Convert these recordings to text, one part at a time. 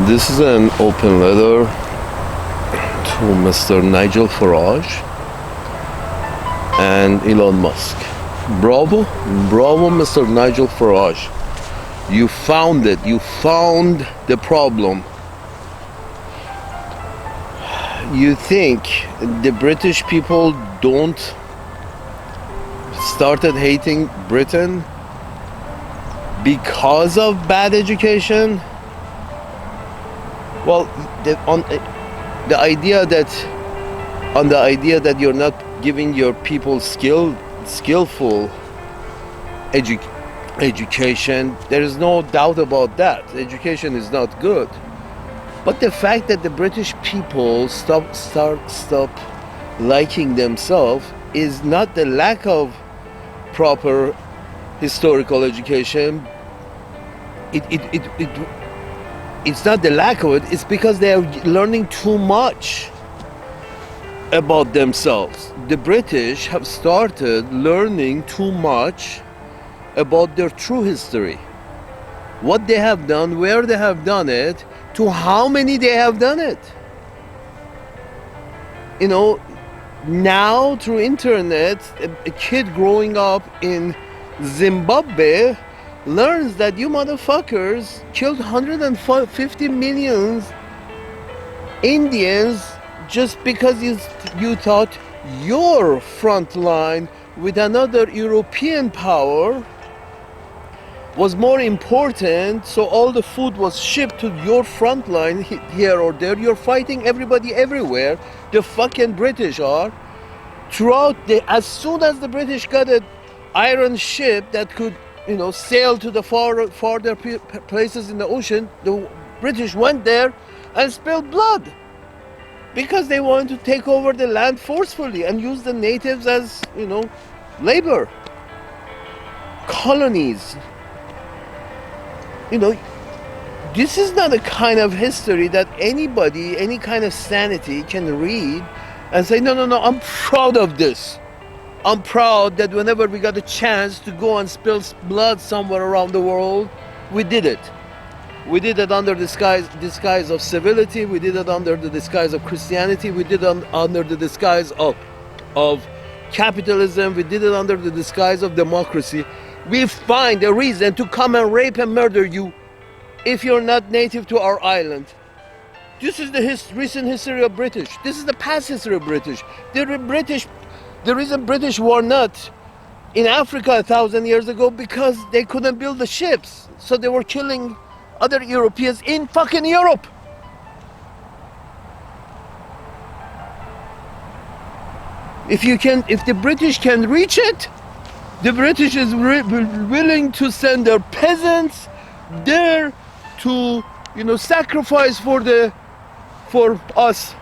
This is an open letter to Mr. Nigel Farage and Elon Musk. Bravo, bravo, Mr. Nigel Farage. You found it. You found the problem. You think the British people don't started hating Britain because of bad education? Well, on the idea that you're not giving your people skillful education, there is no doubt about that. Education is not good. But the fact that the British people stop liking themselves is not the lack of proper historical education. It's not the lack of it, it's because they are learning too much about themselves. The British have started learning too much about their true history. What they have done, where they have done it, to how many they have done it. You know, now through internet, a kid growing up in Zimbabwe learns that you motherfuckers killed 150 million Indians just because you thought your front line with another European power was more important, so all the food was shipped to your front line here or there. You're fighting everybody everywhere. The fucking British are. As soon as the British got an iron ship that could sail to the farther places in the ocean, the British went there and spilled blood because they wanted to take over the land forcefully and use the natives as, labor. Colonies. This is not a kind of history that anybody, any kind of sanity can read and say, no, I'm proud of this. I'm proud that whenever we got a chance to go and spill blood somewhere around the world, we did it. We did it under the disguise of civility. We did it under the disguise of Christianity. We did it under the disguise of capitalism. We did it under the disguise of democracy. We find a reason to come and rape and murder you if you're not native to our island. This is the recent history of British. This is the past history of British. The reason British were not in Africa 1,000 years ago because they couldn't build the ships. So they were killing other Europeans in fucking Europe. If the British can reach it, the British is willing to send their peasants there to, sacrifice for us,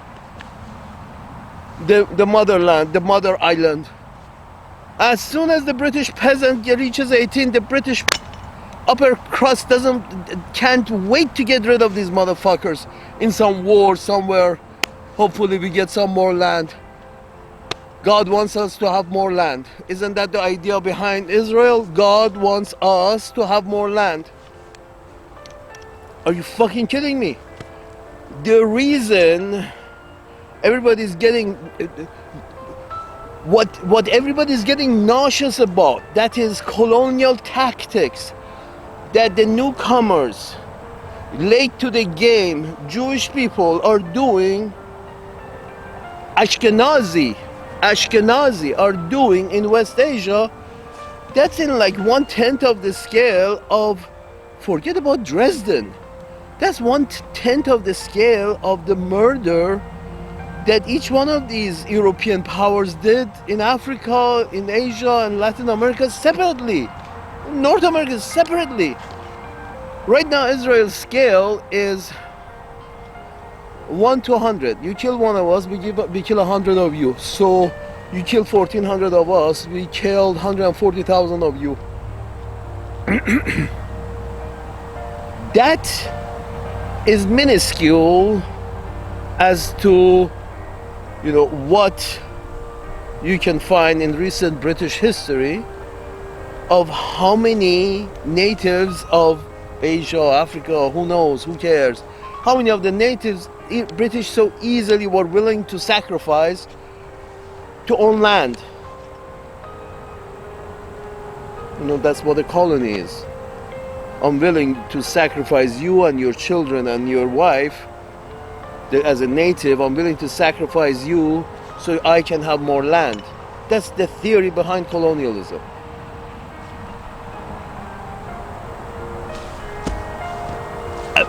the motherland, the mother island. As soon as the British peasant reaches 18, the British upper crust can't wait to get rid of these motherfuckers in some war somewhere. Hopefully we get some more land. God wants us to have more land. Isn't that the idea behind Israel? God wants us to have more land. Are you fucking kidding me? The reason everybody's getting what everybody's getting nauseous about, that is colonial tactics that the newcomers, late to the game, Jewish people are doing, Ashkenazi are doing in West Asia. That's in like 1/10 of the scale of, forget about Dresden. That's 1/10 of the scale of the murder that each one of these European powers did in Africa, in Asia, and Latin America separately. North America separately. Right now, Israel's scale is 1 to 100. You kill one of us, we kill 100 of you. So you kill 1,400 of us, we killed 140,000 of you. That is minuscule as to what you can find in recent British history of how many natives of Asia, Africa, who knows, who cares? How many of the natives, British so easily were willing to sacrifice to own land? That's what a colony is. I'm willing to sacrifice you and your children and your wife. As a native, I'm willing to sacrifice you so I can have more land. That's the theory behind colonialism.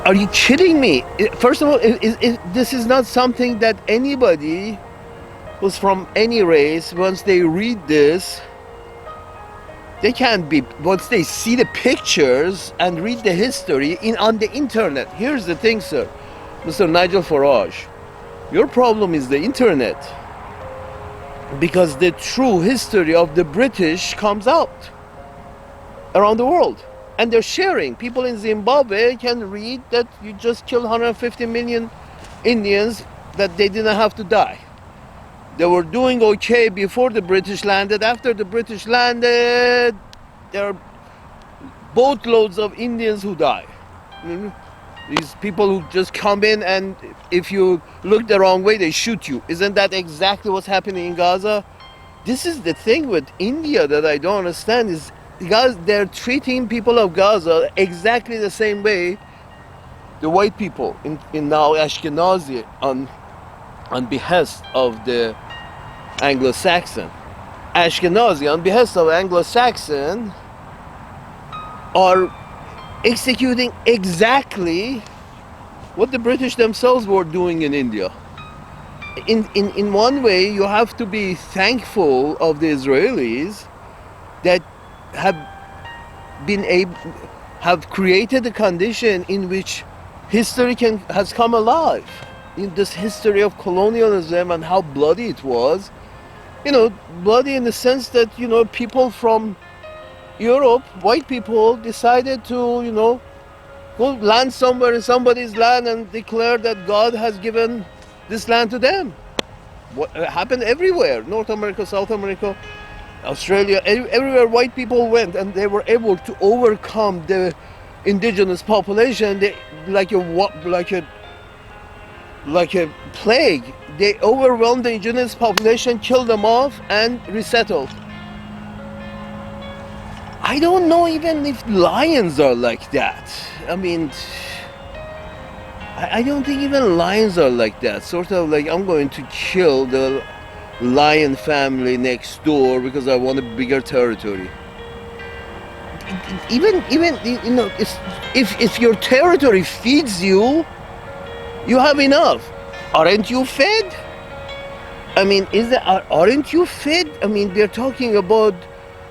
Are you kidding me? First of all, this is not something that anybody who's from any race, once they read this, they can't be, once they see the pictures and read the history on the internet. Here's the thing, sir, Mr. Nigel Farage, your problem is the internet, because the true history of the British comes out around the world, and they're sharing. People in Zimbabwe can read that you just killed 150 million Indians, that they didn't have to die. They were doing okay before the British landed. After the British landed, there are boatloads of Indians who die. These people who just come in, and if you look the wrong way, they shoot you. Isn't that exactly what's happening in Gaza? This is the thing with India that I don't understand, is because they're treating people of Gaza exactly the same way the white people in now Ashkenazi on behest of the Anglo-Saxon. Ashkenazi on behest of Anglo-Saxon are executing exactly what the British themselves were doing in India. In one way, you have to be thankful of the Israelis that have created a condition in which history has come alive. In this history of colonialism and how bloody it was, bloody in the sense that, people from Europe, white people, decided to, go land somewhere in somebody's land and declare that God has given this land to them. What happened everywhere, North America, South America, Australia, everywhere white people went, and they were able to overcome the indigenous population. Like a plague, they overwhelmed the indigenous population, killed them off, and resettled. I don't know even if lions are like that. I don't think even lions are like that. Sort of like, I'm going to kill the lion family next door because I want a bigger territory. Even if your territory feeds you, you have enough. Aren't you fed? Aren't you fed? They're talking about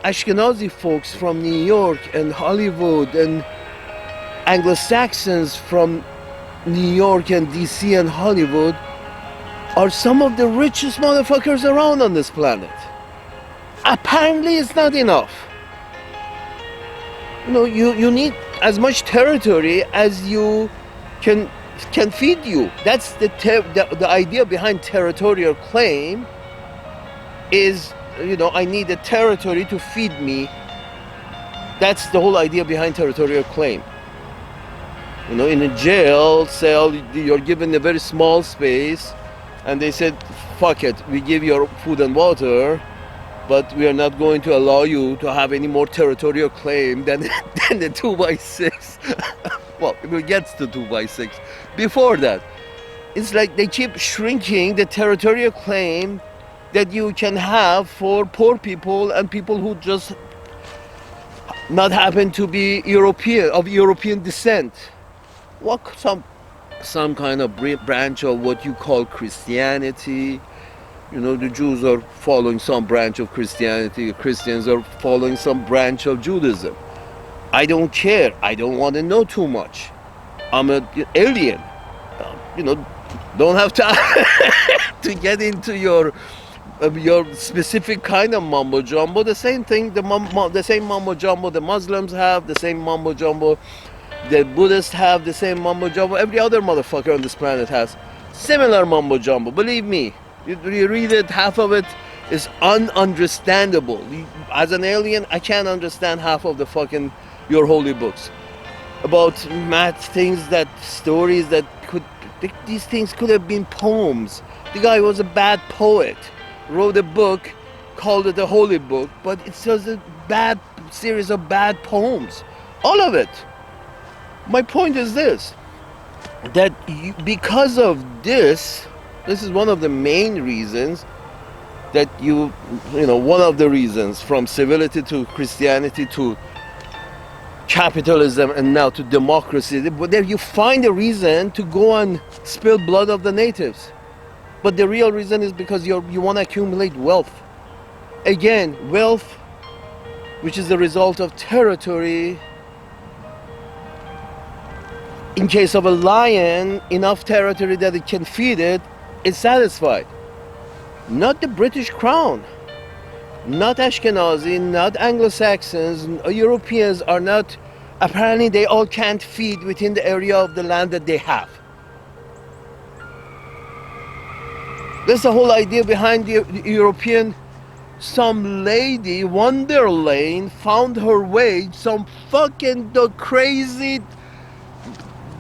Ashkenazi folks from New York and Hollywood, and Anglo-Saxons from New York and DC and Hollywood are some of the richest motherfuckers around on this planet. Apparently it's not enough. You need as much territory as you can feed you. That's the idea behind territorial claim is, I need a territory to feed me. That's the whole idea behind territorial claim. In a jail cell, you're given a very small space, and they said, fuck it, we give you food and water, but we are not going to allow you to have any more territorial claim than the 2x6. Well, it gets to 2x6. Before that, it's like they keep shrinking the territorial claim that you can have for poor people and people who just not happen to be of European descent. Some kind of branch of what you call Christianity. The Jews are following some branch of Christianity, Christians are following some branch of Judaism. I don't care. I don't want to know too much. I'm an alien. Don't have to get into your specific kind of mumbo jumbo. The same thing, the same mumbo jumbo the Muslims have, the same mumbo jumbo the Buddhists have, the same mumbo jumbo every other motherfucker on this planet has. Similar mumbo jumbo. Believe me, you read it, half of it is ununderstandable. As an alien, I can't understand half of the fucking your holy books. about mad things, that stories that these things could have been poems. The guy was a bad poet, wrote a book, called it a holy book, but it's just a bad series of bad poems. All of it. My point is this, that because of this is one of the main reasons that one of the reasons, from civility to Christianity to capitalism and now to democracy, there you find a reason to go and spill blood of the natives. But the real reason is because you want to accumulate wealth. Again, wealth which is the result of territory. In case of a lion, enough territory that it can feed it is satisfied. Not the British Crown, not Ashkenazi, not Anglo-Saxons, Europeans are not, apparently they all can't feed within the area of the land that they have. That's the whole idea behind the European. Some lady, Wonderlane, found her way,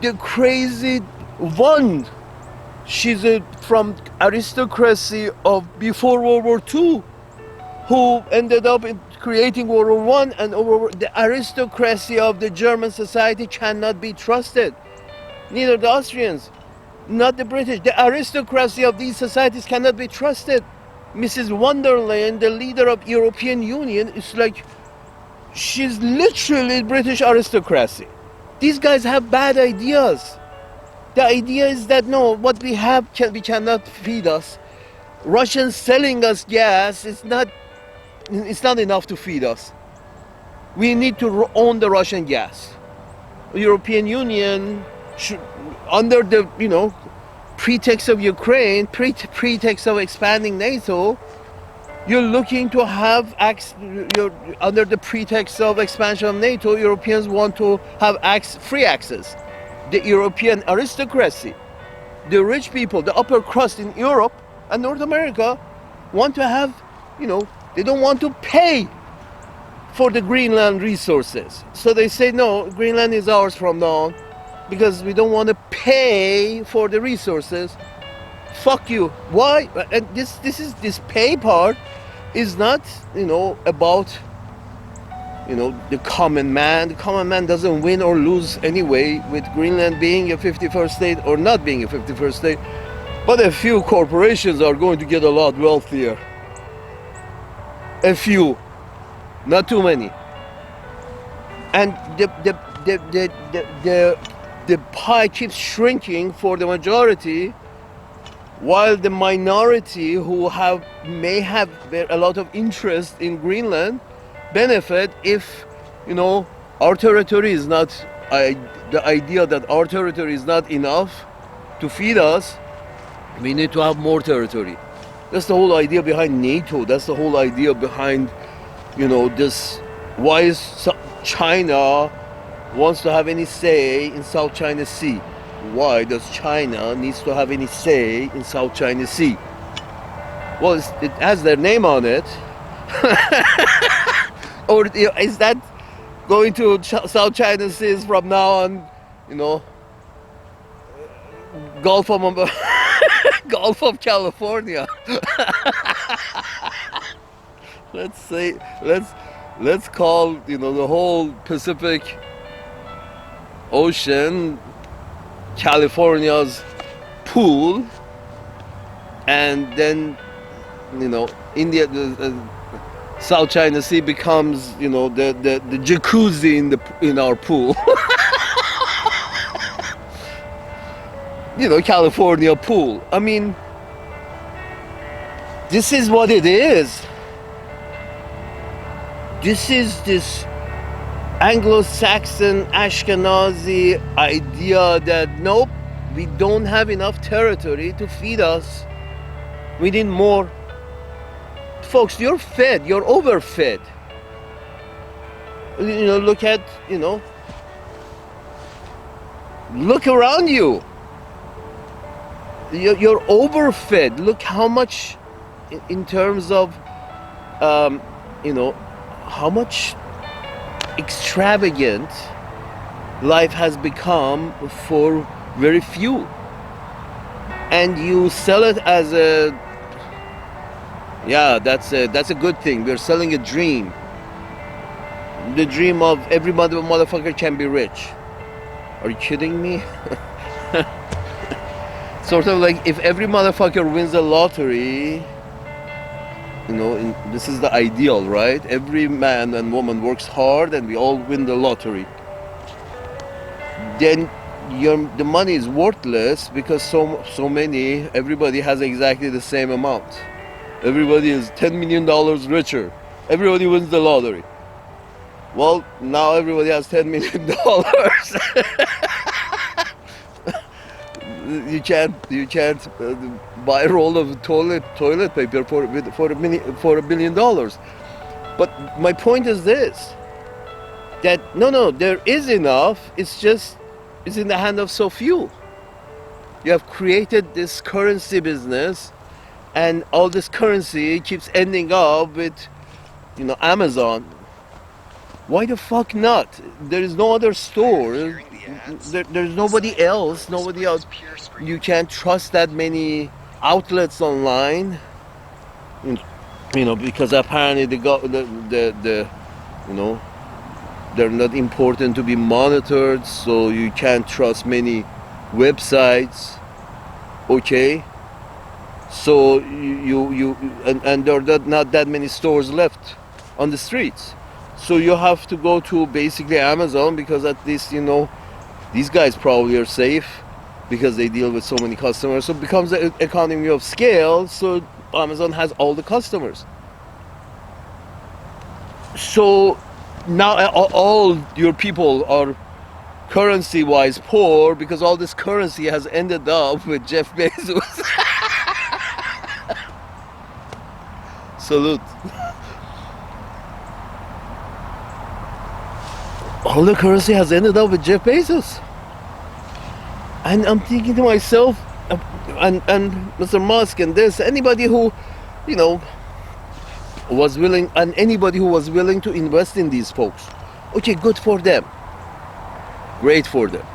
the crazy one. She's from aristocracy of before World War II, who ended up in creating World War I, and the aristocracy of the German society cannot be trusted. Neither the Austrians, not the British. The aristocracy of these societies cannot be trusted. Mrs. Wonderland, the leader of European Union, is like, she's literally British aristocracy. These guys have bad ideas. The idea is that no, what we have we cannot feed us. Russians selling us gas it's not enough to feed us. We need to own the Russian gas. The European Union should, under the pretext of Ukraine, pretext of expanding NATO, you're looking to have under the pretext of expansion of NATO, Europeans want to have free access. The European aristocracy, the rich people, the upper crust in Europe and North America want to have, they don't want to pay for the Greenland resources. So they say, no, Greenland is ours from now on because we don't want to pay for the resources. Fuck you. Why? And this pay part is not, about the common man. The common man doesn't win or lose anyway with Greenland being a 51st state or not being a 51st state. But a few corporations are going to get a lot wealthier. A few, not too many. And the pie keeps shrinking for the majority, while the minority who may have a lot of interest in Greenland benefit if, our territory is not, the idea that our territory is not enough to feed us, we need to have more territory. That's the whole idea behind NATO. That's the whole idea behind, this. Why is China wants to have any say in South China Sea? Why does China needs to have any say in South China Sea? Well, it has their name on it. Or is that going to South China Sea from now on, Gulf of Gulf of California? Let's call the whole Pacific Ocean California's pool, and then India, South China Sea becomes the jacuzzi in our pool. California pool. I mean, this is what it is. This is this Anglo-Saxon, Ashkenazi idea that nope, we don't have enough territory to feed us. We need more. Folks, you're fed, you're overfed. Look at, look around you. You're overfed. Look how much, in terms of, how much extravagant life has become for very few, and you sell it as a, yeah, that's a good thing. We're selling a dream, the dream of every motherfucker can be rich. Are you kidding me? Sort of like if every motherfucker wins the lottery, this is the ideal, right? Every man and woman works hard and we all win the lottery. Then the money is worthless because everybody has exactly the same amount. Everybody is $10 million richer. Everybody wins the lottery. Well, now everybody has $10 million. You can't buy a roll of toilet paper for $1 billion. But my point is this: that no, there is enough. It's in the hand of so few. You have created this currency business, and all this currency keeps ending up with, Amazon. Why the fuck not? There is no other store. There's nobody else. Nobody else. You can't trust that many outlets online. Because apparently they're not important to be monitored, so you can't trust many websites. Okay. So and there are not that many stores left on the streets. So you have to go to basically Amazon, because at least, these guys probably are safe because they deal with so many customers. So it becomes an economy of scale. So Amazon has all the customers. So now all your people are currency-wise poor because all this currency has ended up with Jeff Bezos. Salute. All the currency has ended up with Jeff Bezos. And I'm thinking to myself, and Mr. Musk and anybody who, was willing, and anybody who was willing to invest in these folks. Okay, good for them. Great for them.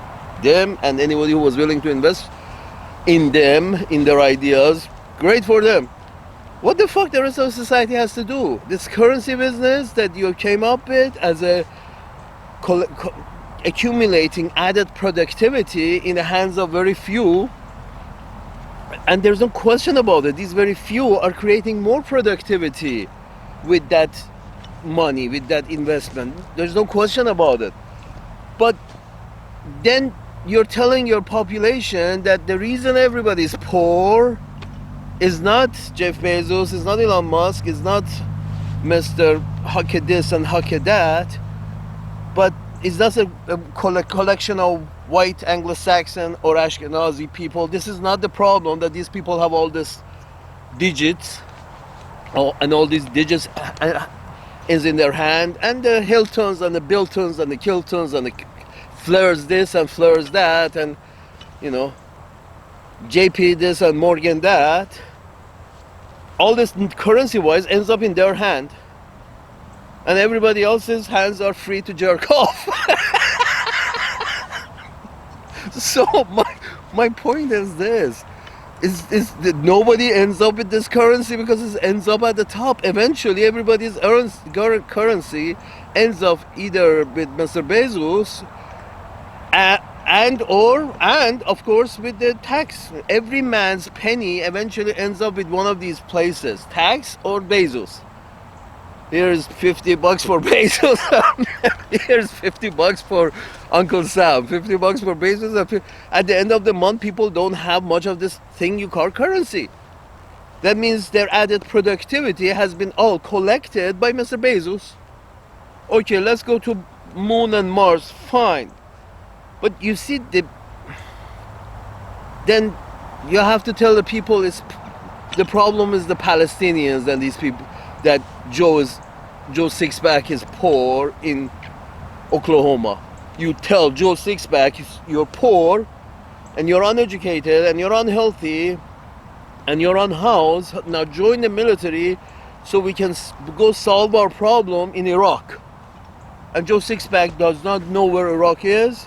Them and anybody who was willing to invest in them, in their ideas, great for them. What the fuck the rest of society has to do? This currency business that you came up with as a accumulating added productivity in the hands of very few, and there's no question about it. These very few are creating more productivity with that money, with that investment. There's no question about it. But then you're telling your population that the reason everybody's poor is not Jeff Bezos, is not Elon Musk, is not Mr. Huck this and Huck that, but it's not a collection of white Anglo-Saxon or Ashkenazi people. This is not the problem, that these people have all these digits, and all these digits is in their hand, and the Hiltons and the Biltons and the Kiltons and the Fleurs this and Fleurs that, and JP this and Morgan that. All this currency-wise ends up in their hand, and everybody else's hands are free to jerk off. So my point is this: is that nobody ends up with this currency because it ends up at the top. Eventually, everybody's currency ends up either with Mr. Bezos, and of course with the tax. Every man's penny eventually ends up with one of these places: tax or Bezos. Here's $50 for Bezos. Here's $50 for Uncle Sam. $50 for Bezos. At the end of the month, people don't have much of this thing you call currency. That means their added productivity has been all collected by Mr. Bezos. Okay, let's go to Moon and Mars. Fine. But you see, then you have to tell the people the problem is the Palestinians and these people, that Joe Sixpack is poor in Oklahoma. You tell Joe Sixpack you're poor and you're uneducated and you're unhealthy and you're unhoused. Now join the military so we can go solve our problem in Iraq. and Joe Sixpack does not know where Iraq is,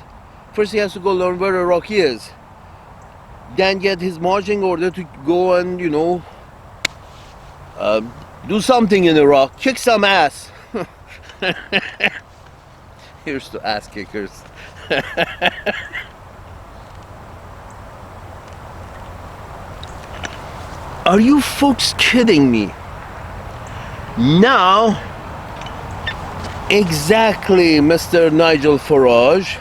first he has to go learn where Iraq is, then get his marching order to go and, do something in Iraq, kick some ass. Here's to ass kickers. Are you folks kidding me? Now, exactly, Mr. Nigel Farage,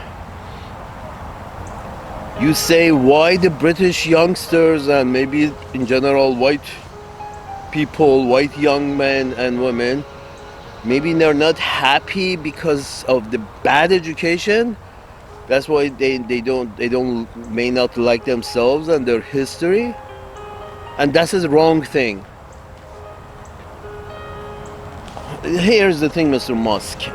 you say why the British youngsters and maybe in general white people, white young men and women, maybe they're not happy because of the bad education. That's why they may not like themselves and their history. And that's the wrong thing. Here's the thing, Mr. Musk.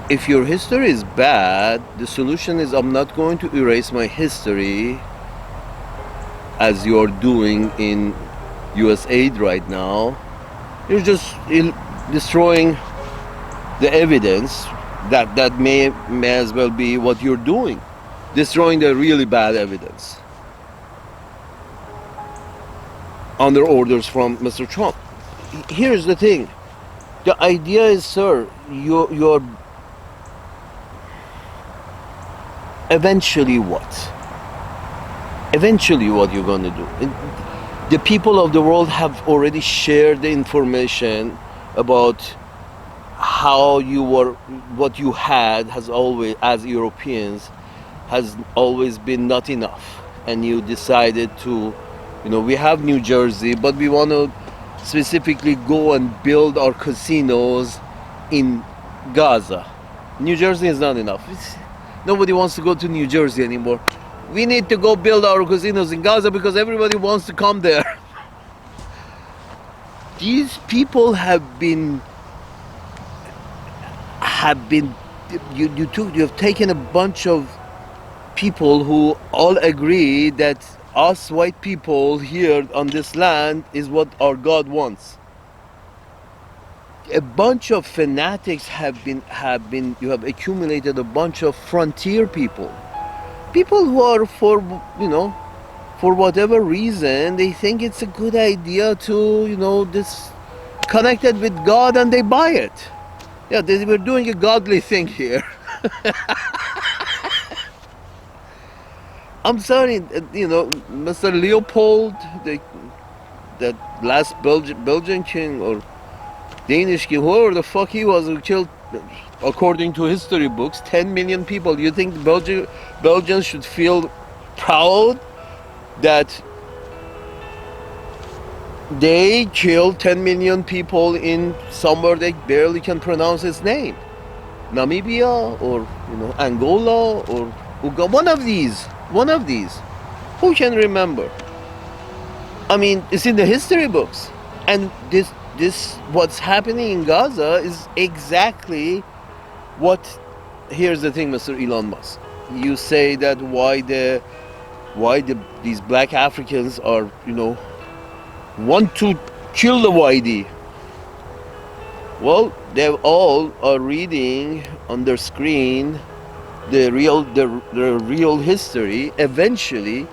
If your history is bad, the solution is I'm not going to erase my history as you're doing in US aid right now. You're just destroying the evidence that may as well be what you're doing. Destroying the really bad evidence under orders from Mr. Trump. Here's the thing. The idea is, sir, you're eventually what? Eventually what you're going to do? The people of the world have already shared the information about how you were, what you had has always, as Europeans, has always been not enough. And you decided to, we have New Jersey, but we want to specifically go and build our casinos in Gaza. New Jersey is not enough. Nobody wants to go to New Jersey anymore. We need to go build our casinos in Gaza because everybody wants to come there. These people have you've taken a bunch of people who all agree that us white people here on this land is what our God wants. A bunch of fanatics you have accumulated a bunch of frontier people who are for whatever reason they think it's a good idea to this connected with God, and they buy it. Yeah, they were doing a godly thing here. I'm sorry, Mr. Leopold, that last Belgian king or Danish king, whoever the fuck he was, who killed, according to history books, 10 million people. You think Belgians should feel proud that they killed 10 million people in somewhere they barely can pronounce its name? Namibia or Angola or Uganda, one of these. Who can remember? I mean, it's in the history books. And this what's happening in Gaza is exactly what. Here's the thing, Mr. Elon Musk. You say that why these black Africans are want to kill the YD. Well, they all are reading on their screen the real history. Eventually,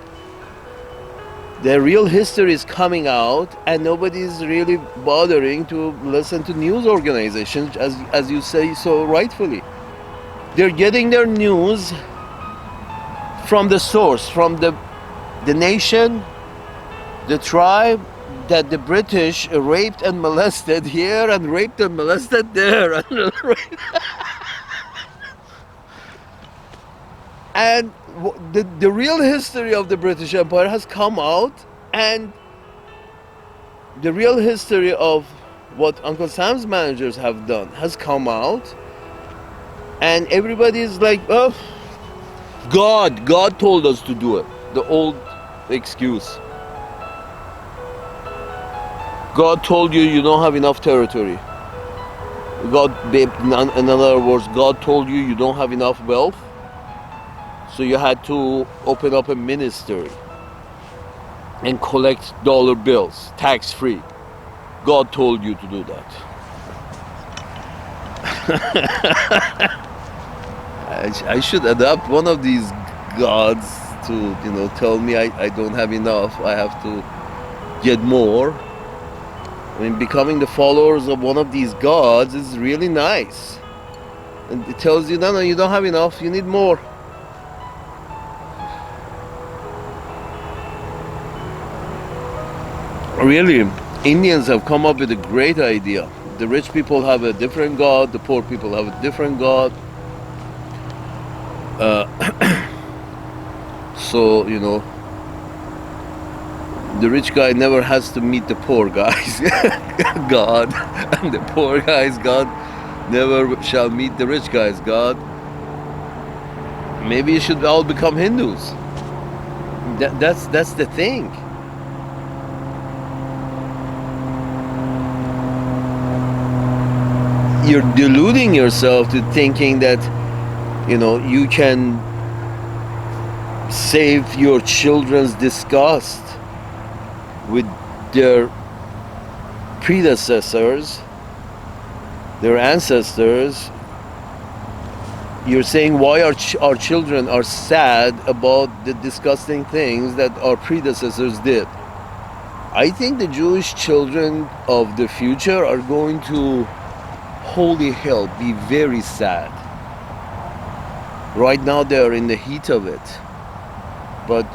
the real history is coming out, and nobody's really bothering to listen to news organizations, as you say so rightfully. They're getting their news from the source, from the nation, the tribe that the British raped and molested here and raped and molested there. And the real history of the British Empire has come out, and the real history of what Uncle Sam's managers have done has come out, and everybody's like, oh, God told us to do it. The old excuse. God told you don't have enough territory. In other words, God told you don't have enough wealth, so you had to open up a ministry and collect dollar bills, tax-free. God told you to do that. I should adopt one of these gods to, tell me I don't have enough. I have to get more. I mean, becoming the followers of one of these gods is really nice. And it tells you, no, you don't have enough. You need more. Really, Indians have come up with a great idea. The rich people have a different god, the poor people have a different god. So, the rich guy never has to meet the poor guy's god, and the poor guy's god never shall meet the rich guy's god. Maybe you should all become Hindus. That's the thing. You're deluding yourself to thinking that you can save your children's disgust with their predecessors, their ancestors. You're saying why our children are sad about the disgusting things that our predecessors did. I think the Jewish children of the future are going to, holy hell, be very sad. Right now they are in the heat of it, but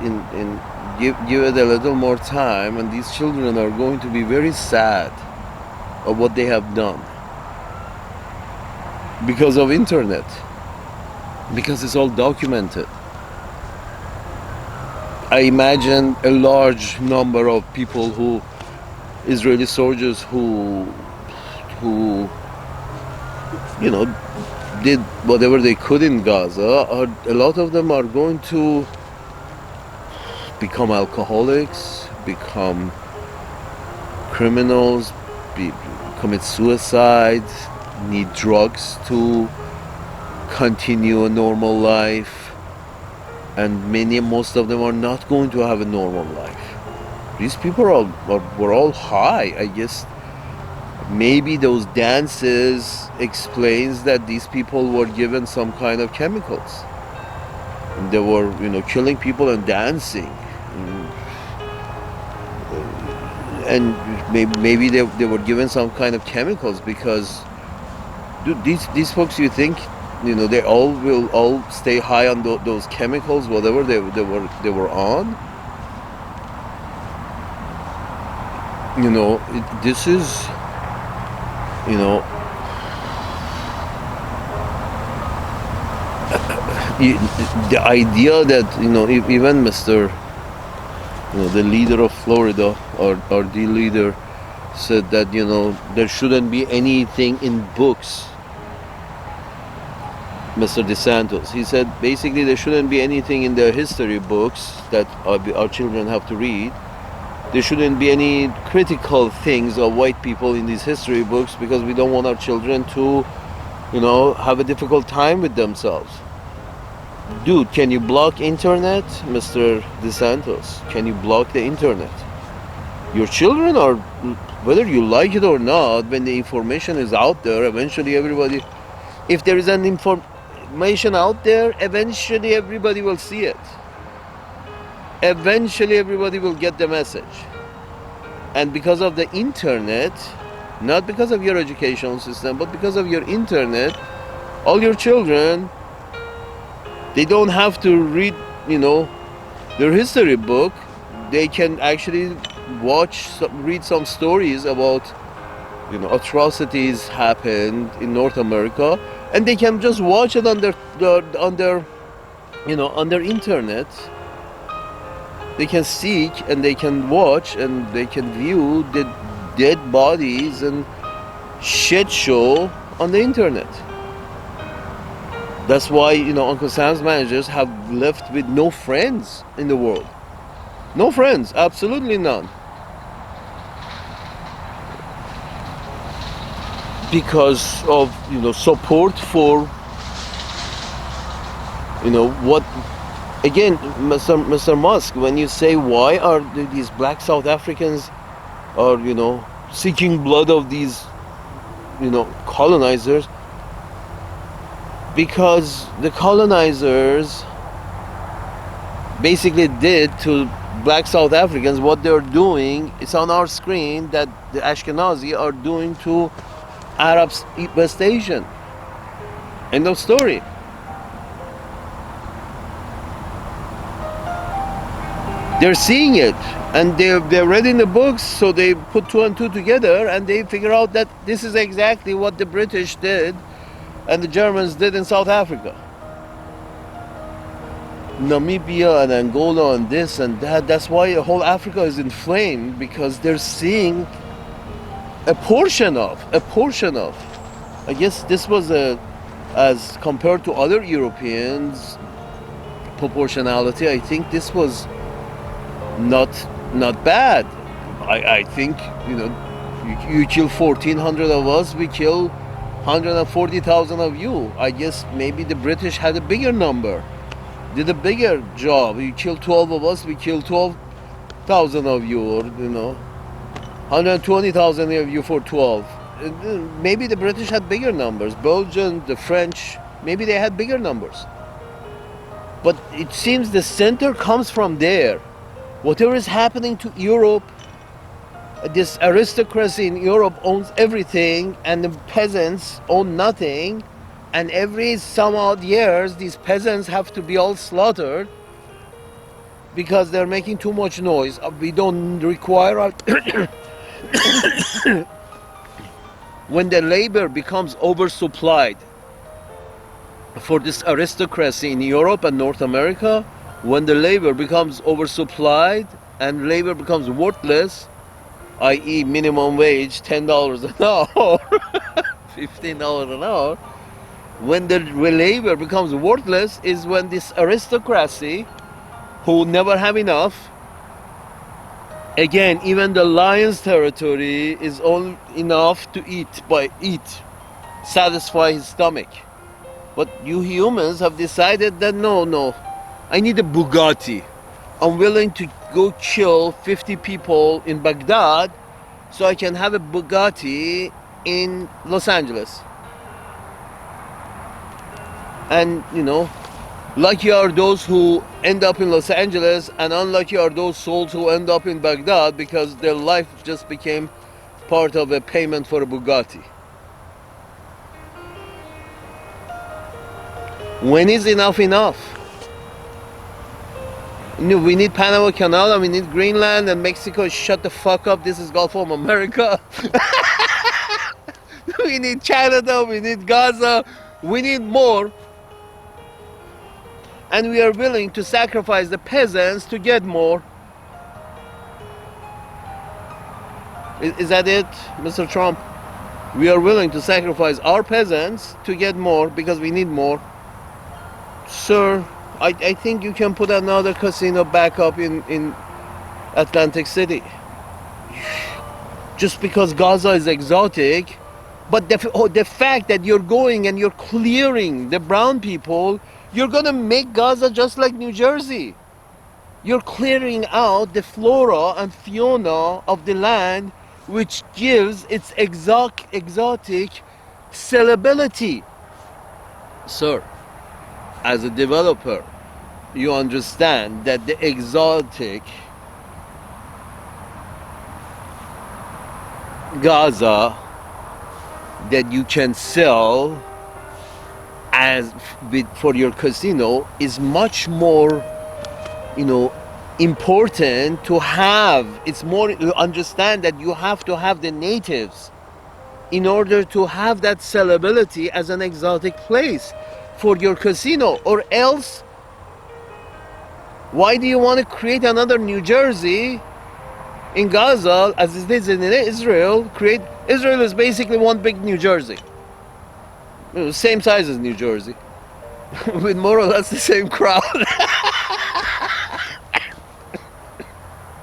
give it a little more time, and these children are going to be very sad of what they have done because of internet, because it's all documented. I imagine a large number of people Israeli soldiers who did whatever they could in Gaza, a lot of them are going to become alcoholics, become criminals, commit suicide, need drugs to continue a normal life, and most of them are not going to have a normal life. These people were all high. I guess maybe those dances explains that these people were given some kind of chemicals. And they were, killing people and dancing. And maybe they were given some kind of chemicals because, dude, these folks, you think, they will all stay high on those chemicals, whatever they were on. This is, the idea that even Mr. The leader of Florida, or the leader, said that there shouldn't be anything in books. Mr. DeSantis, he said basically there shouldn't be anything in the history books that our children have to read. There shouldn't be any critical things of white people in these history books because we don't want our children to have a difficult time with themselves. Dude, can you block internet, Mr. DeSantis? Can you block the internet? Your children are, whether you like it or not, when the information is out there, eventually everybody, if there is an information out there, eventually everybody will see it. Eventually everybody will get the message. And because of the internet, not because of your educational system, but because of your internet, all your children, they don't have to read, their history book. They can actually read some stories about, atrocities happened in North America, and they can just watch it on their internet. They can seek and they can watch and they can view the dead bodies and shit show on the internet. That's why, Uncle Sam's managers have left with no friends in the world. No friends, absolutely none. Because of, support for, what, again, Mr. Musk, when you say why are these black South Africans are, seeking blood of these, colonizers, because the colonizers basically did to black South Africans what they're doing. It's on our screen that the Ashkenazi are doing to Arabs West Asian. End of story. They're seeing it, and they're reading the books, so they put two and two together, and they figure out that this is exactly what the British did and the Germans did in South Africa. Namibia and Angola and this and that. That's why the whole Africa is inflamed, because they're seeing a portion of. I guess this was as compared to other Europeans, proportionality. I think this was not bad. I think, you kill 1,400 of us, we kill 140,000 of you. I guess maybe the British had a bigger number, did a bigger job. You kill 12 of us, we kill 12,000 of you, or 120,000 of you for 12. Maybe the British had bigger numbers. Belgian, the French, maybe they had bigger numbers. But it seems the center comes from there. Whatever is happening to Europe, this aristocracy in Europe owns everything, and the peasants own nothing. And every some odd years, these peasants have to be all slaughtered because they're making too much noise. We don't require when the labor becomes oversupplied for this aristocracy in Europe and North America, when the labor becomes oversupplied and labor becomes worthless, i.e. minimum wage $10 an hour, $15 an hour, when the labor becomes worthless is when this aristocracy, who never have enough, again, even the lion's territory is all enough to eat, satisfy his stomach. But you humans have decided that no, I need a Bugatti. I'm willing to go kill 50 people in Baghdad so I can have a Bugatti in Los Angeles. And lucky are those who end up in Los Angeles, and unlucky are those souls who end up in Baghdad, because their life just became part of a payment for a Bugatti. When is enough enough? We need Panama Canal, and we need Greenland, and Mexico, shut the fuck up, this is Gulf of America. We need Canada, we need Gaza, we need more. And we are willing to sacrifice the peasants to get more. Is that it, Mr. Trump? We are willing to sacrifice our peasants to get more because we need more. Sir, I think you can put another casino back up in Atlantic City. Just because Gaza is exotic, but the fact that you're going and you're clearing the brown people, you're gonna make Gaza just like New Jersey. You're clearing out the flora and fauna of the land, which gives its exotic sellability. Sir, as a developer, you understand that the exotic Gaza that you can sell for your casino is much more important to have. It's more, you understand that you have to have the natives in order to have that sellability as an exotic place for your casino, or else why do you want to create another New Jersey in Gaza as it is in Israel? Israel is basically one big New Jersey. Same size as New Jersey, with more or less the same crowd.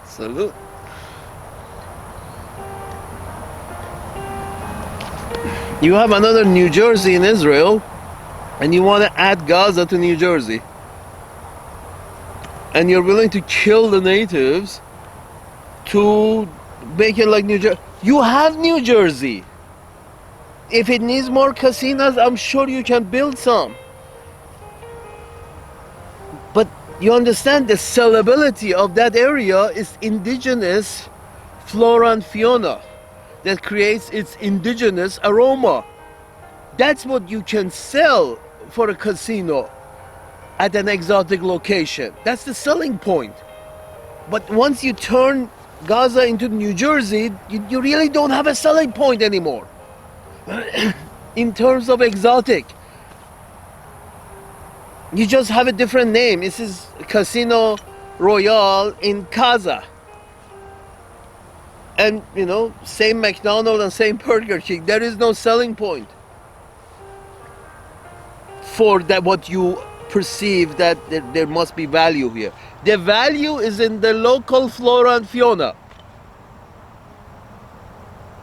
Salute. You have another New Jersey in Israel, and you want to add Gaza to New Jersey. And you're willing to kill the natives to make it like New Jersey. You have New Jersey. If it needs more casinos, I'm sure you can build some. But you understand the sellability of that area is indigenous flora and fauna that creates its indigenous aroma. That's what you can sell for a casino at an exotic location. That's the selling point. But once you turn Gaza into New Jersey, you really don't have a selling point anymore. In terms of exotic, you just have a different name. This is Casino Royale in Gaza. And, you know, same McDonald's and same Burger King. There is no selling point for that what you perceive that there must be value here. The value is in the local flora and fauna.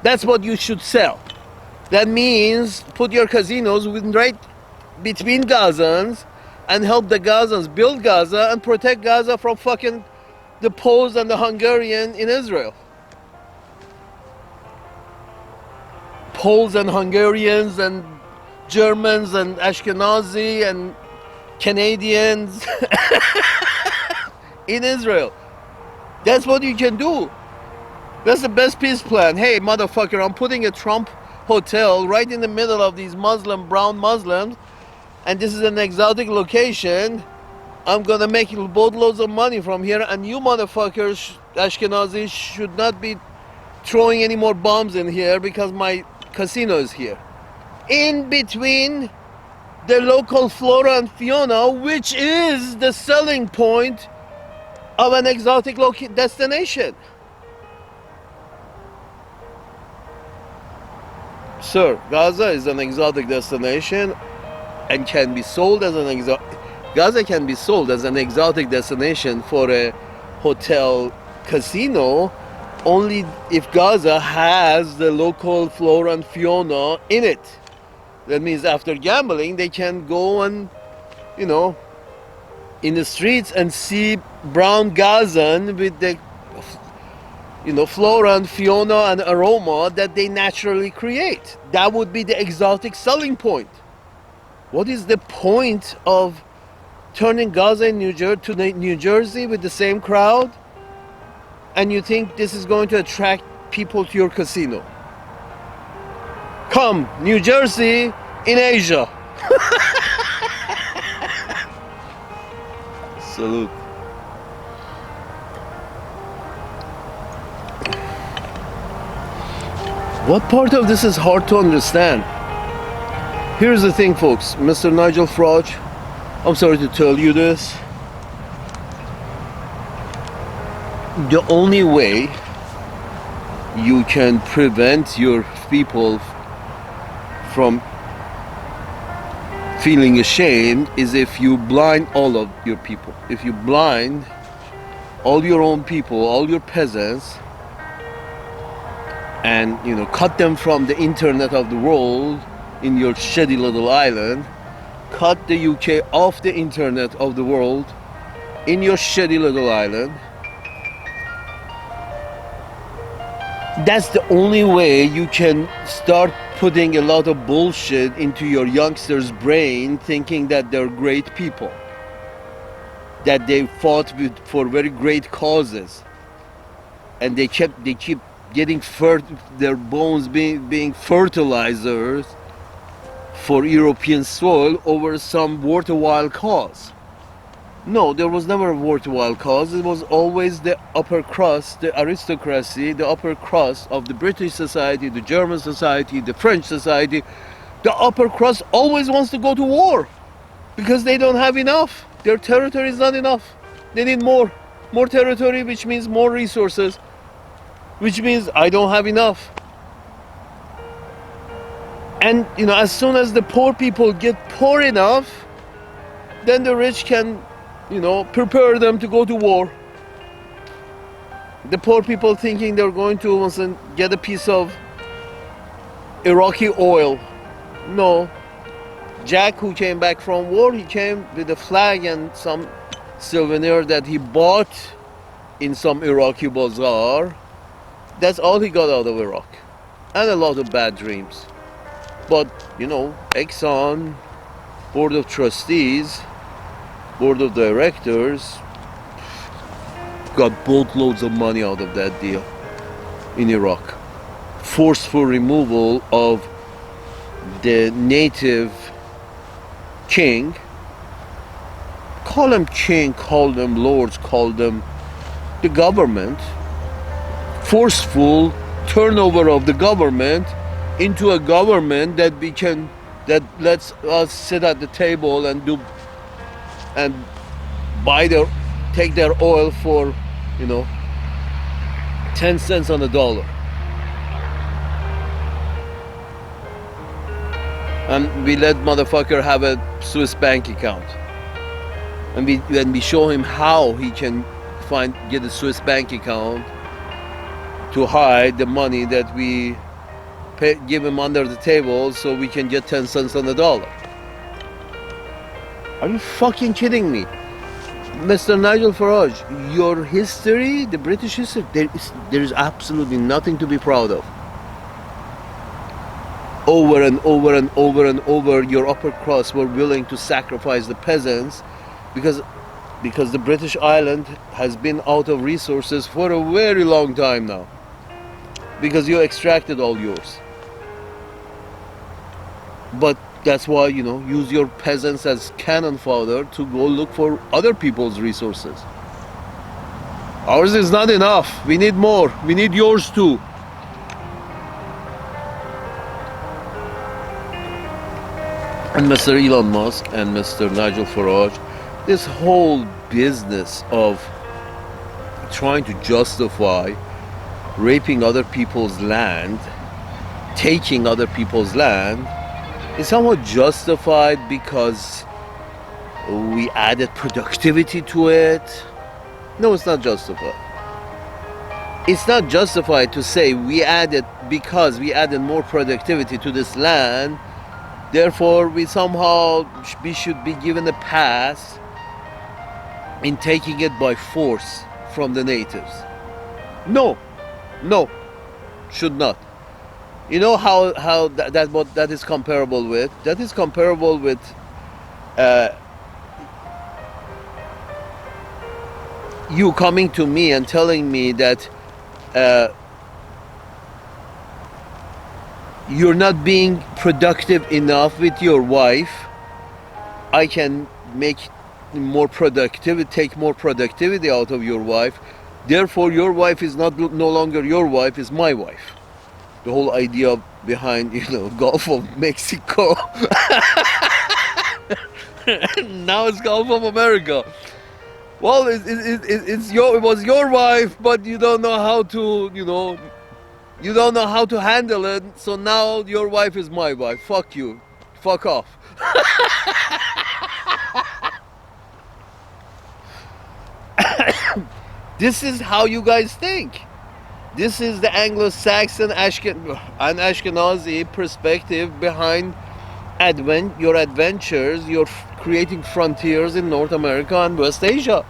That's what you should sell. That means put your casinos right between Gazans and help the Gazans build Gaza and protect Gaza from fucking the Poles and the Hungarian in Israel. Poles and Hungarians and Germans and Ashkenazi and Canadians in Israel. That's what you can do. That's the best peace plan. Hey, motherfucker, I'm putting a Trump hotel right in the middle of these brown Muslims, and this is an exotic location. I'm gonna make boatloads of money from here, and you motherfuckers, Ashkenazis, should not be throwing any more bombs in here because my casino is here. In between the local flora and fauna, which is the selling point of an exotic destination. Sir, Gaza is an exotic destination and can be sold as an Gaza can be sold as an exotic destination for a hotel casino only if Gaza has the local flora and fauna in it. That means after gambling, they can go and, you know, in the streets and see brown Gazan with the, you know, flora and fauna and aroma that they naturally create. That would be the exotic selling point. What is the point of turning Gaza in New Jersey with the same crowd? And you think this is going to attract people to your casino? Come, New Jersey in Asia. Salute. What part of this is hard to understand? Here's the thing, folks. Mr. Nigel Farage, I'm sorry to tell you this. The only way you can prevent your people from feeling ashamed is if you blind all of your people. If you blind all your own people, all your peasants, and, you know, cut them from the internet of the world in your shitty little island, cut the UK off the internet of the world in your shitty little island, that's the only way you can start putting a lot of bullshit into your youngsters' brain, thinking that they're great people, that they fought for very great causes, and they keep getting their bones being fertilizers for European soil over some worthwhile cause. No, there was never a worthwhile cause. It was always the upper crust, the aristocracy, the upper crust of the British society, the German society, the French society. The upper crust always wants to go to war because they don't have enough. Their territory is not enough. They need more territory, which means more resources, which means I don't have enough. And, you know, as soon as the poor people get poor enough, then the rich can, you know, prepare them to go to war. The poor people thinking they're going to get a piece of Iraqi oil. No. Jack, who came back from war, he came with a flag and some souvenir that he bought in some Iraqi bazaar. That's all he got out of Iraq. And a lot of bad dreams. But, Exxon, board of trustees, board of directors got boatloads of money out of that deal in Iraq. Forceful removal of the native king. Call them king, call them lords, call them the government. Forceful turnover of the government into a government that lets us sit at the table and take their oil for 10 cents on the dollar. And we let motherfucker have a Swiss bank account. And we show him how he can get a Swiss bank account to hide the money that we give him under the table so we can get 10 cents on the dollar. Are you fucking kidding me? Mr. Nigel Farage, your history, the British history, there is absolutely nothing to be proud of. Over and over and over and over, your upper class were willing to sacrifice the peasants because the British island has been out of resources for a very long time now. Because you extracted all yours. But that's why, use your peasants as cannon fodder to go look for other people's resources. Ours is not enough. We need more. We need yours too. And Mr. Elon Musk and Mr. Nigel Farage, this whole business of trying to justify raping other people's land, taking other people's land, is somewhat justified because we added productivity to it. No, it's not justified. It's not justified to say because we added more productivity to this land, therefore we should be given a pass in taking it by force from the natives. No, should not. You know how what that is comparable with? That is comparable with you coming to me and telling me that you're not being productive enough with your wife. I can take more productivity out of your wife. Therefore, your wife is no longer your wife, is my wife. The whole idea behind, Gulf of Mexico. Now it's Gulf of America. Well, it was your wife, but you don't know how to, you don't know how to handle it. So now your wife is my wife. Fuck you. Fuck off. This is how you guys think. This is the Anglo-Saxon and Ashkenazi perspective behind your adventures, your creating frontiers in North America and West Asia.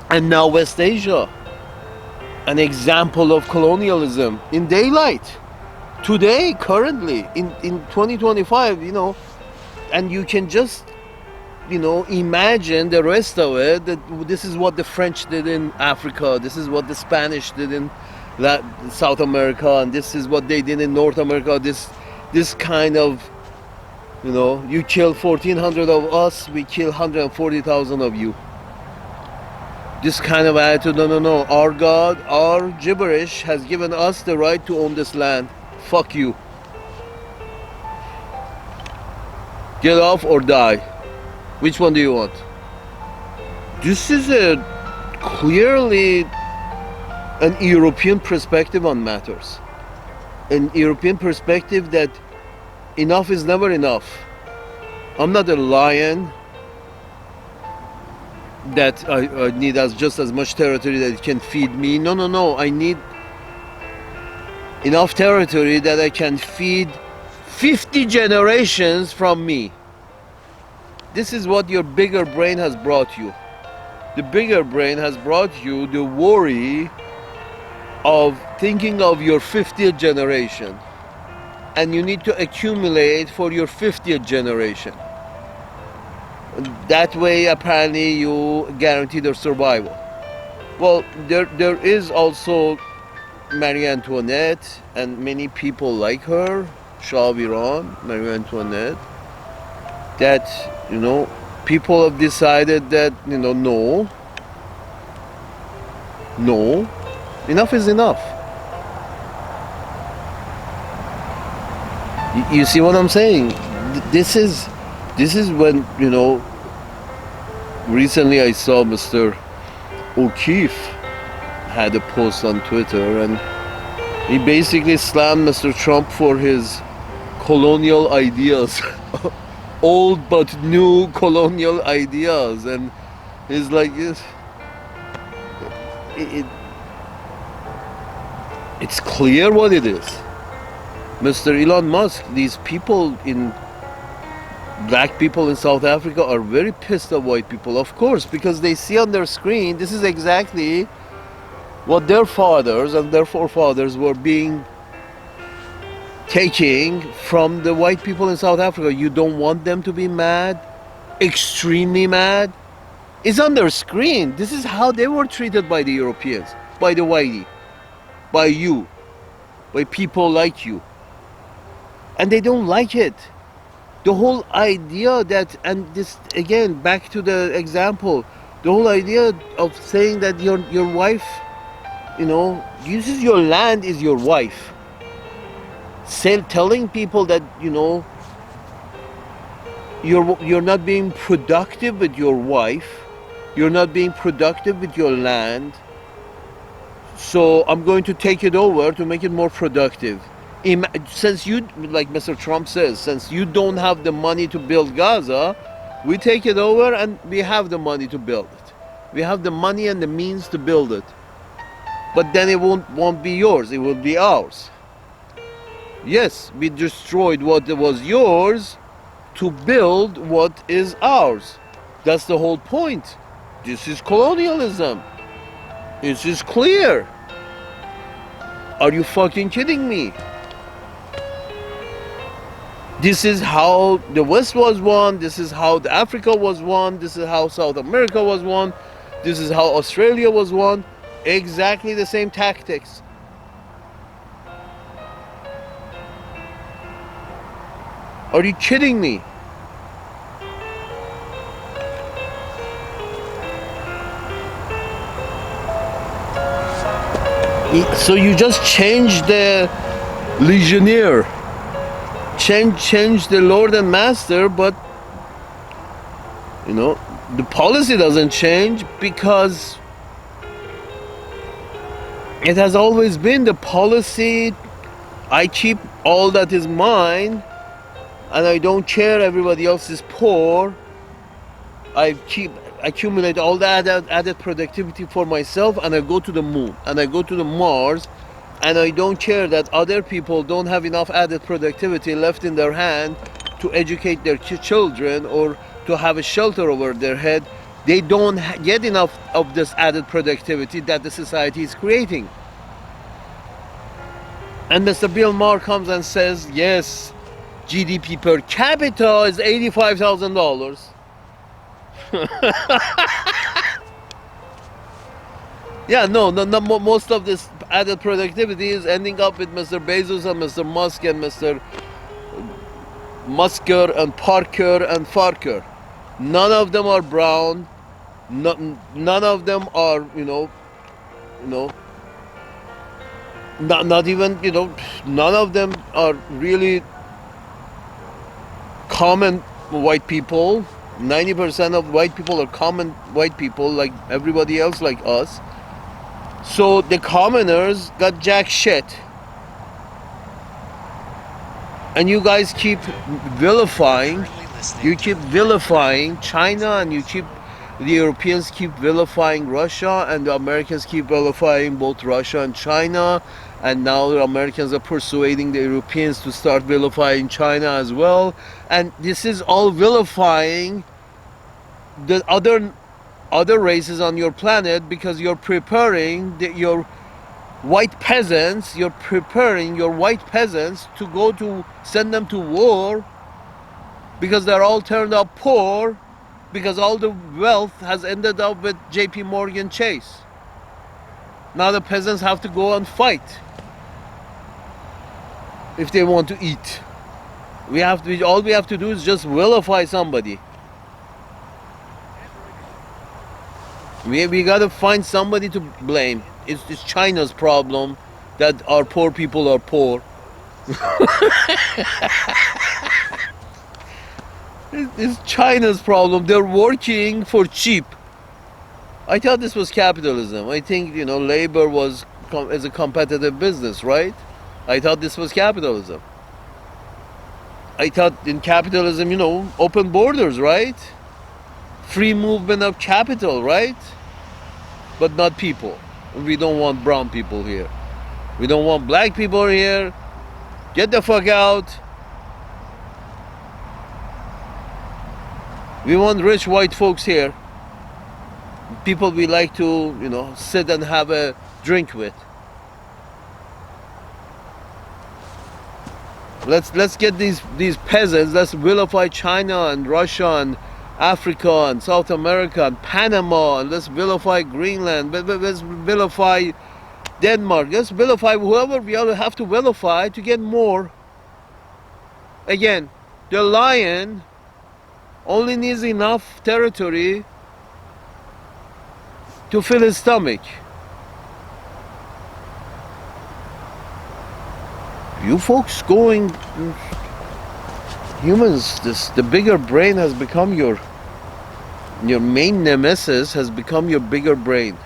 And now West Asia, an example of colonialism in daylight. Today, currently, in 2025, and you can just, imagine the rest of it, that this is what the French did in Africa, this is what the Spanish did in South America, and this is what they did in North America. This kind of, you kill 1,400 of us, we kill 140,000 of you. This kind of attitude, no, our God, our gibberish has given us the right to own this land. Fuck you. Get off or die. Which one do you want? This is clearly an European perspective on matters. An European perspective that enough is never enough. I'm not a lion that I need just as much territory that it can feed me. No. I need enough territory that I can feed 50 generations from me. This is what your bigger brain has brought you. The bigger brain has brought you the worry of thinking of your 50th generation. and you need to accumulate for your 50th generation. That way, apparently, you guarantee their survival. Well, there is also Marie Antoinette, and many people like her, Shah of Iran, Marie Antoinette, that, people have decided that, no, enough is enough. You see what I'm saying? This is when, recently I saw Mr. O'Keefe had a post on Twitter, and he basically slammed Mr. Trump for his colonial ideas, old but new colonial ideas, and he's like, it's clear what it is. Mr. Elon Musk, these people black people in South Africa are very pissed at white people, of course, because they see on their screen this is exactly what their fathers and their forefathers were taking from the white people in South Africa. You don't want them to be mad, extremely mad. It's on their screen. This is how they were treated by the Europeans, by the whitey, by you, by people like you. And they don't like it. The whole idea that, and this again, back to the example, the whole idea of saying that your wife, this is your land, is your wife. Telling people that, you're not being productive with your wife, you're not being productive with your land, so I'm going to take it over to make it more productive. Since you, like Mr. Trump says, since you don't have the money to build Gaza, we take it over and we have the money to build it. We have the money and the means to build it. But then it won't be yours, it will be ours. Yes, we destroyed what was yours to build what is ours. That's the whole point. This is colonialism. This is clear. Are you fucking kidding me? This is how the West was won, this is how Africa was won, this is how South America was won, this is how Australia was won. Exactly the same tactics. Are you kidding me? So you just change the legionnaire, change the Lord and Master, but the policy doesn't change, because it has always been the policy. I keep all that is mine, and I don't care everybody else is poor. I accumulate all that added productivity for myself, and I go to the moon, and I go to the Mars, and I don't care that other people don't have enough added productivity left in their hand to educate their children or to have a shelter over their head. They don't get enough of this added productivity that the society is creating. And Mr. Bill Maher comes and says, yes, GDP per capita is $85,000. Yeah, no, most of this added productivity is ending up with Mr. Bezos and Mr. Musk and Mr. Musker and Parker and Farker. None of them are brown. None of them are, not even, none of them are really common white people. 90% of white people are common white people, like everybody else, like us. So the commoners got jack shit. And you guys keep vilifying, China, and the Europeans keep vilifying Russia, and the Americans keep vilifying both Russia and China, and now the Americans are persuading the Europeans to start vilifying China as well. And this is all vilifying the other races on your planet, because you're preparing white peasants, you're preparing your white peasants to go to send them to war because they're all turned out poor because all the wealth has ended up with JP Morgan Chase. Now the peasants have to go and fight if they want to eat. All we have to do is just vilify somebody. We got to find somebody to blame. It's China's problem that our poor people are poor. It's China's problem. They're working for cheap. I thought this was capitalism. I think, labor was as a competitive business, right? I thought this was capitalism. I thought in capitalism, open borders, right? Free movement of capital, right? But not people. We don't want brown people here. We don't want black people here. Get the fuck out. We want rich white folks here. People we like to, sit and have a drink with. Let's get these peasants. Let's vilify China and Russia and Africa and South America and Panama, and let's vilify Greenland. Let's vilify Denmark. Let's vilify whoever we have to vilify to get more. Again, the lion only needs enough territory to fill his stomach. You folks humans, the bigger brain has become your main nemesis has become your bigger brain.